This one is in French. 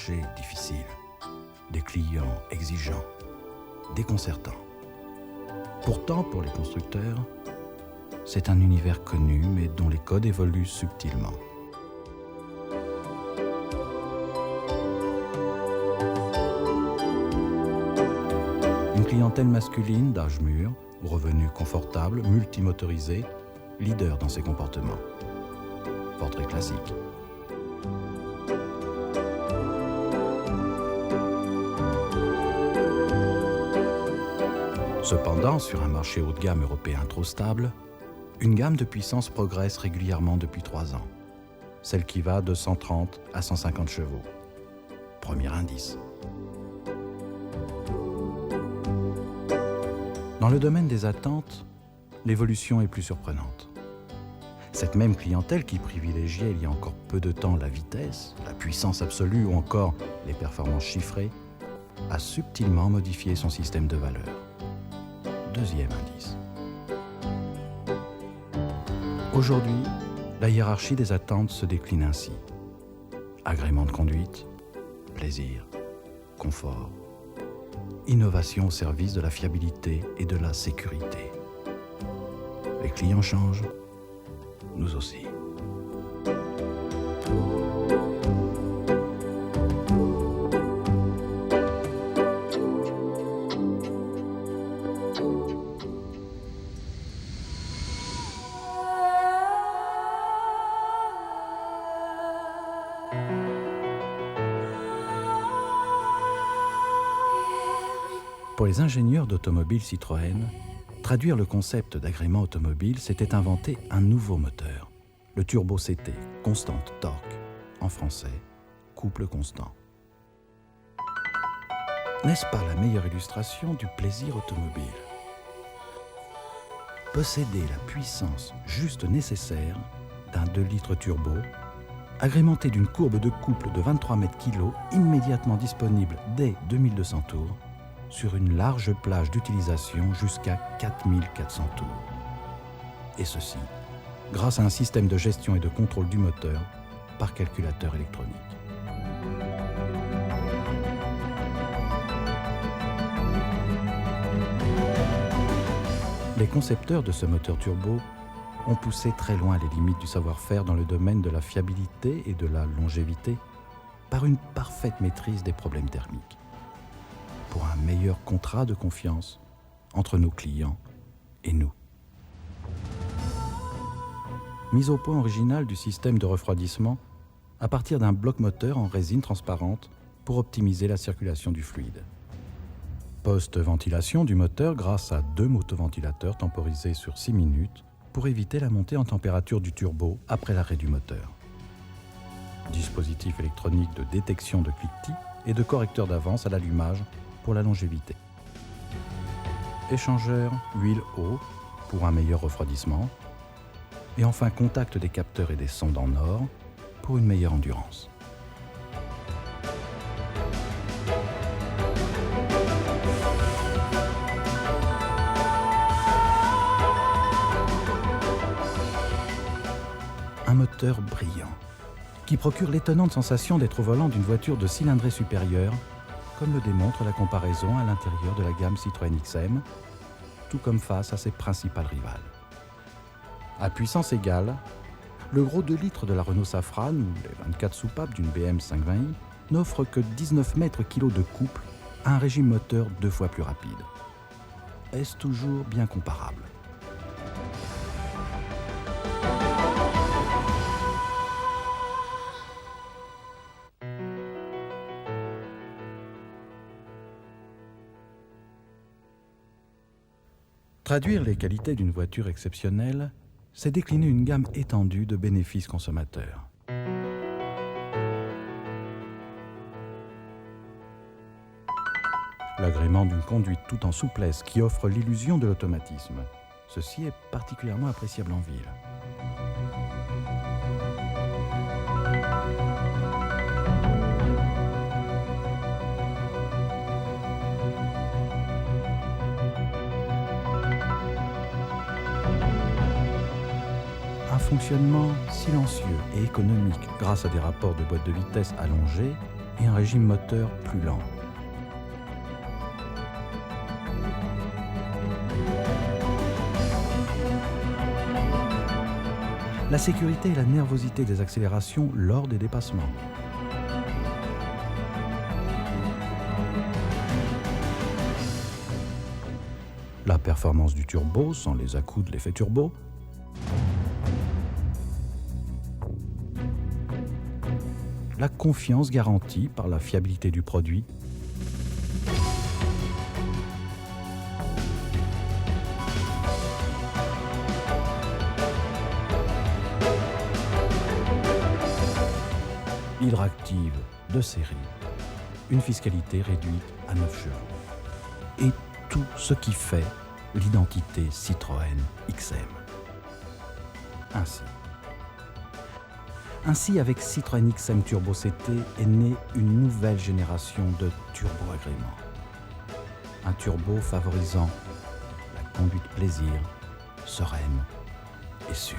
marché difficile, des clients exigeants, déconcertants. Pourtant, pour les constructeurs, c'est un univers connu, mais dont les codes évoluent subtilement. Une clientèle masculine d'âge mûr, aux revenus confortables, multimotorisée, leader dans ses comportements. Portrait classique. Cependant, sur un marché haut de gamme européen trop stable, une gamme de puissance progresse régulièrement depuis 3 ans. Celle qui va de 130 à 150 chevaux. Premier indice. Dans le domaine des attentes, l'évolution est plus surprenante. Cette même clientèle qui privilégiait il y a encore peu de temps la vitesse, la puissance absolue ou encore les performances chiffrées, a subtilement modifié son système de valeurs. Deuxième indice. Aujourd'hui, la hiérarchie des attentes se décline ainsi. Agrément de conduite, plaisir, confort, innovation au service de la fiabilité et de la sécurité. Les clients changent, nous aussi. Pour les ingénieurs d'automobiles Citroën, traduire le concept d'agrément automobile, c'était inventer un nouveau moteur, le Turbo CT, constante torque, en français, couple constant. N'est-ce pas la meilleure illustration du plaisir automobile ? Posséder la puissance juste nécessaire d'un 2 litres turbo, agrémenté d'une courbe de couple de 23 mètres kg, immédiatement disponible dès 2200 tours, sur une large plage d'utilisation jusqu'à 4400 tours. Et ceci, grâce à un système de gestion et de contrôle du moteur par calculateur électronique. Les concepteurs de ce moteur turbo ont poussé très loin les limites du savoir-faire dans le domaine de la fiabilité et de la longévité par une parfaite maîtrise des problèmes thermiques, pour un meilleur contrat de confiance entre nos clients et nous. Mise au point originale du système de refroidissement à partir d'un bloc moteur en résine transparente pour optimiser la circulation du fluide. Post-ventilation du moteur grâce à 2 motoventilateurs temporisés sur 6 minutes pour éviter la montée en température du turbo après l'arrêt du moteur. Dispositif électronique de détection de cliquetis et de correcteur d'avance à l'allumage pour la longévité. Échangeur huile-eau pour un meilleur refroidissement. Et enfin contact des capteurs et des sondes en or pour une meilleure endurance. Un moteur brillant qui procure l'étonnante sensation d'être au volant d'une voiture de cylindrée supérieure, comme le démontre la comparaison à l'intérieur de la gamme Citroën XM, tout comme face à ses principales rivales. À puissance égale, le gros 2 litres de la Renault Safran ou les 24 soupapes d'une BM 520i n'offrent que 19 mètres kg de couple à un régime moteur 2 fois plus rapide. Est-ce toujours bien comparable ? Traduire les qualités d'une voiture exceptionnelle, c'est décliner une gamme étendue de bénéfices consommateurs. L'agrément d'une conduite tout en souplesse qui offre l'illusion de l'automatisme. Ceci est particulièrement appréciable en ville. Fonctionnement silencieux et économique grâce à des rapports de boîte de vitesse allongés et un régime moteur plus lent. La sécurité et la nervosité des accélérations lors des dépassements. La performance du turbo sans les à-coups de l'effet turbo. La confiance garantie par la fiabilité du produit. Hydractive de série, une fiscalité réduite à 9 chevaux. Et tout ce qui fait l'identité Citroën XM. Ainsi, avec Citroën XM Turbo CT est née une nouvelle génération de turbo-agréments. Un turbo favorisant la conduite plaisir, sereine et sûre.